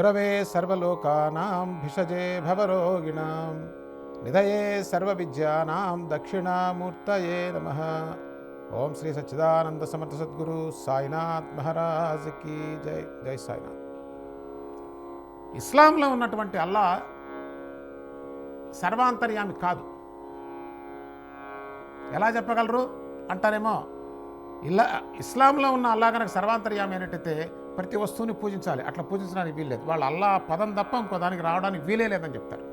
గురవే సర్వలోకానాం భిషజే భవరోగిణాం నిధయే సర్వవిద్యానాం దక్షిణామూర్తయే నమః. ఓం శ్రీ సచ్చిదానంద సమర్థ సద్గురు సాయినాథ్ మహారాజ్ కి జై. జై సాయినాథ్. ఇస్లాంలో ఉన్నటువంటి అల్లా సర్వాంతర్యామి కాదు. ఎలా చెప్పగలరు అంటారేమో. ఇస్లాంలో ఉన్న అల్లా కనుక సర్వాంతర్యామి అయినట్టయితే ప్రతి వస్తువుని పూజించాలి. అట్లా పూజించడానికి వీల్లేదు. వాళ్ళు అల్లా పదం తప్ప ఇంకో దానికి రావడానికి వీలే లేదని చెప్తారు.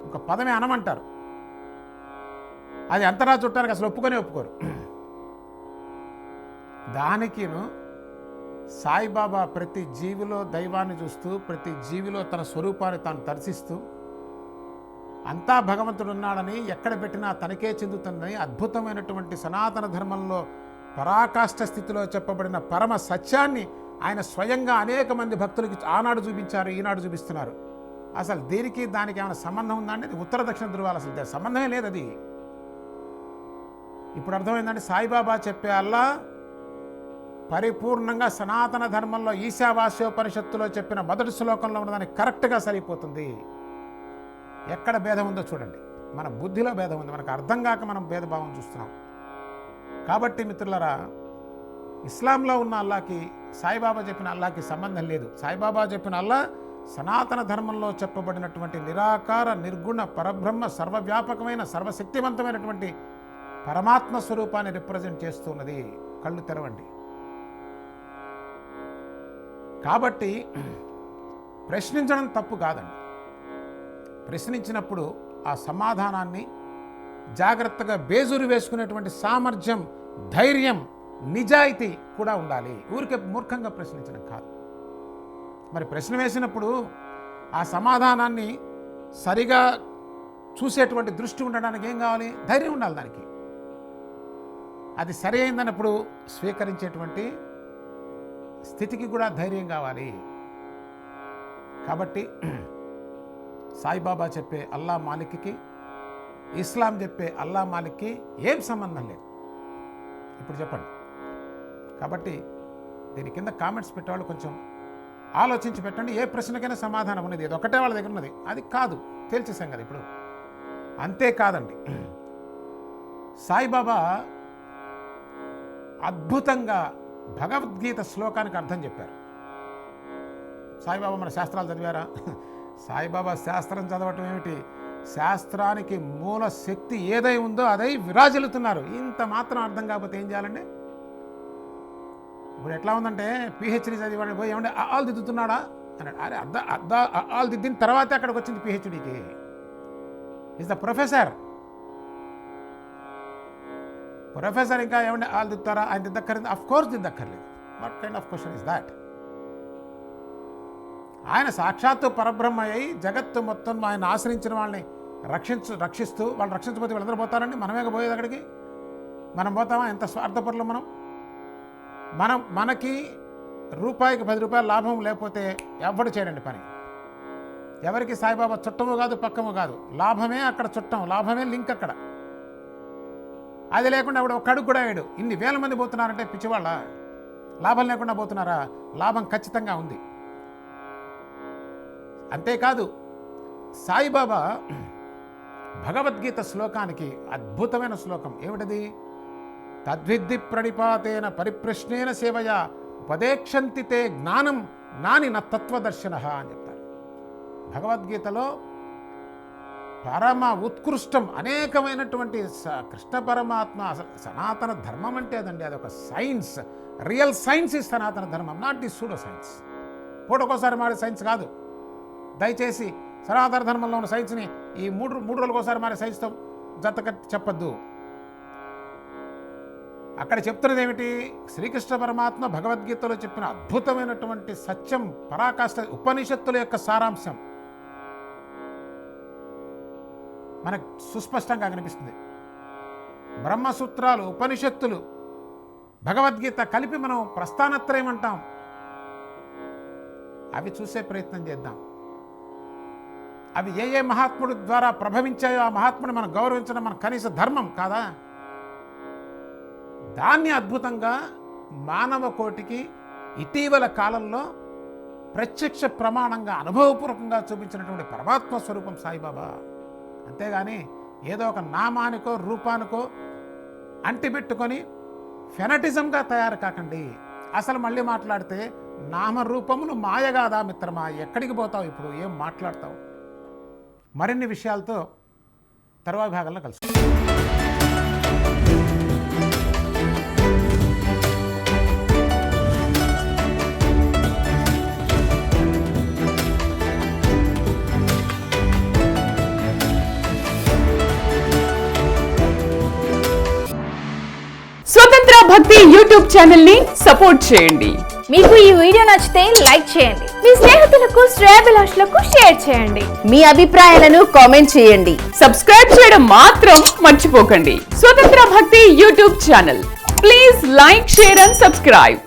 ఒక పదమే అనమంటారు. అది అంతరా చుట్టానికి అసలు ఒప్పుకోరు. దానికిను సాయిబాబా ప్రతి జీవిలో దైవాన్ని చూస్తూ, ప్రతి జీవిలో తన స్వరూపాన్ని తాను దర్శిస్తూ, అంతా భగవంతుడు ఉన్నాడని, ఎక్కడ పెట్టినా తనకే చెందుతుందని, అద్భుతమైనటువంటి సనాతన ధర్మంలో పరాకాష్ఠ స్థితిలో చెప్పబడిన పరమ సత్యాన్ని ఆయన స్వయంగా అనేక మంది భక్తులకి ఆనాడు చూపించారు, ఈనాడు చూపిస్తున్నారు. అసలు దీనికి దానికి ఏమైనా సంబంధం ఉందా అంటే ఉత్తర దక్షిణ ధృవాలు అసలు సంబంధమే లేదు. అది ఇప్పుడు అర్థమైందంటే సాయిబాబా చెప్పే అల్లా పరిపూర్ణంగా సనాతన ధర్మంలో ఈశావాస్యోపనిషత్తులో చెప్పిన మొదటి శ్లోకంలో ఉన్నదానికి కరెక్ట్గా సరిపోతుంది. ఎక్కడ భేదం ఉందో చూడండి. మన బుద్ధిలో భేదం ఉంది. మనకు అర్థం కాక మనం భేదభావం చూస్తున్నాం. కాబట్టి మిత్రులరా, ఇస్లాంలో ఉన్న అల్లాకి సాయిబాబా చెప్పిన అల్లాకి సంబంధం లేదు. సాయిబాబా చెప్పిన అల్లా సనాతన ధర్మంలో చెప్పబడినటువంటి నిరాకార నిర్గుణ పరబ్రహ్మ సర్వవ్యాపకమైన సర్వశక్తివంతమైనటువంటి పరమాత్మ స్వరూపాన్ని రిప్రజెంట్ చేస్తున్నది. కళ్ళు తెరవండి. కాబట్టి ప్రశ్నించడం తప్పు కాదండి. ప్రశ్నించినప్పుడు ఆ సమాధానాన్ని జాగ్రత్తగా బేజూరు వేసుకునేటువంటి సామర్థ్యం, ధైర్యం, నిజాయితీ కూడా ఉండాలి. ఊరికే మూర్ఖంగా ప్రశ్నించడం కాదు. మరి ప్రశ్న వేసినప్పుడు ఆ సమాధానాన్ని సరిగా చూసేటువంటి దృష్టి ఉండడానికి ఏం కావాలి? ధైర్యం ఉండాలి. దానికి అది సరి అయిందన్నప్పుడు స్వీకరించేటువంటి స్థితికి కూడా ధైర్యం కావాలి. కాబట్టి సాయిబాబా చెప్పే అల్లా మాలిక్కి, ఇస్లాం చెప్పే అల్లా మాలిక్కి ఏం సంబంధం లేదు. ఇప్పుడు చెప్పండి. కాబట్టి దీని కింద కామెంట్స్ పెట్టేవాళ్ళు కొంచెం ఆలోచించి పెట్టండి. ఏ ప్రశ్నకైనా సమాధానం ఉన్నది. ఇది ఒకటే వాళ్ళ దగ్గర ఉన్నది. అది కాదు, తేల్చేసాం కదా ఇప్పుడు. అంతేకాదండి, సాయిబాబా అద్భుతంగా భగవద్గీత శ్లోకానికి అర్థం చెప్పారు. సాయిబాబా మన శాస్త్రాలు చదివారా? సాయిబాబా శాస్త్రం చదవటం ఏమిటి? శాస్త్రానికి మూల శక్తి ఏదై ఉందో అదై విరాజిల్లుతున్నారు. ఇంత మాత్రం అర్థం కాకపోతే ఏం చేయాలండి? ఇప్పుడు ఎట్లా ఉందంటే పిహెచ్డీ చదివాడు పోయి ఏమంటే ఆలు దిద్దుతున్నాడా అన్నాడు. అరే ఆలు దిద్దిన తర్వాతే అక్కడికి వచ్చింది పిహెచ్డీకి. Is the professor. ప్రొఫెసర్ ఇంకా ఏమంటే ఆలు దిద్దుతారా? ఆయన దిద్దక్కర్లేదు. అఫ్ కోర్స్ దిద్దక్కర్లేదు. What kind of question is that? ఆయన సాక్షాత్తు పరబ్రహ్మ అయి జగత్తు మొత్తం ఆయన ఆశ్రయించిన వాళ్ళని రక్షిస్తూ, వాళ్ళు రక్షించబోతే వీళ్ళందరూ పోతారండి. మనమే పోయేది అక్కడికి. మనం పోతామా? ఎంత స్వార్థపరులు మనకి రూపాయికి 10 రూపాయల లాభం లేకపోతే ఎవ్వడు చేయడండి పని. ఎవరికి సాయిబాబా చుట్టము కాదు, పక్కము కాదు. లాభమే అక్కడ చుట్టం, లాభమే లింక్ అక్కడ. అది లేకుండా ఆవిడ ఒక్క అడుగు కూడా వేయడు. ఇన్ని వేల మంది పోతున్నారంటే పిచ్చివాళ్ళ? లాభం లేకుండా పోతున్నారా? లాభం ఖచ్చితంగా ఉంది. అంతేకాదు, సాయిబాబా భగవద్గీత శ్లోకానికి అద్భుతమైన శ్లోకం ఏమిటది? తద్విద్ధి ప్రణిపాతేన పరిప్రశ్నేన సేవయ ఉపదేక్షంతి తే జ్ఞానం నాని నా తత్వదర్శన అని చెప్తారు. భగవద్గీతలో పరమ ఉత్కృష్టం అనేకమైనటువంటి కృష్ణ పరమాత్మ. అసలు సనాతన ధర్మం అంటే అదండి, అదొక సైన్స్. రియల్ సైన్స్ ఈ సనాతన ధర్మం, నాట్ ది సూడో సైన్స్. పూటకోసారి మారే సైన్స్ కాదు. దయచేసి సనాతన ధర్మంలో ఉన్న సైన్స్ని ఈ మూడు రోజులకోసారి మారే సైన్స్తో జతకట్టి చెప్పద్దు. అక్కడ చెప్తున్నది ఏమిటి? శ్రీకృష్ణ పరమాత్మ భగవద్గీతలో చెప్పిన అద్భుతమైనటువంటి సత్యం, పరాకాష్ఠ ఉపనిషత్తుల యొక్క సారాంశం మనకు సుస్పష్టంగా కనిపిస్తుంది. బ్రహ్మసూత్రాలు, ఉపనిషత్తులు, భగవద్గీత కలిపి మనం ప్రస్థానత్రయం అంటాం. అవి చూసే ప్రయత్నం చేద్దాం. అవి ఏ మహాత్ముడి ద్వారా ప్రభవించాయో ఆ మహాత్ముని మనం గౌరవించడం మన కనీస ధర్మం కాదా? దాన్ని అద్భుతంగా మానవ కోటికి ఇటీవల కాలంలో ప్రత్యక్ష ప్రమాణంగా అనుభవపూర్వకంగా చూపించినటువంటి పరమాత్మ స్వరూపం సాయిబాబా. అంతేగాని ఏదో ఒక నామానికో రూపానికో అంటిపెట్టుకొని ఫెనటిజంగా తయారు కాకండి. అసలు మళ్ళీ మాట్లాడితే నామరూపములు మాయగాదా మిత్రమా, ఎక్కడికి పోతావు ఇప్పుడు, ఏం మాట్లాడతావు? మరిన్ని విషయాలతో తర్వాత భాగంలో కలుసు. స్వతంత్ర భక్తి యూట్యూబ్ ఛానల్ ని సపోర్ట్ చేయండి. మీకు ఈ వీడియో నచ్చితే లైక్ చేయండి, మీ స్నేహితులకు శ్రేయోభిలాషులకు షేర్ చేయండి, మీ అభిప్రాయాలను కామెంట్ చేయండి. సబ్స్క్రైబ్ చేయడం మాత్రం మర్చిపోకండి. స్వతంత్ర భక్తి YouTube channel, please like, share and subscribe.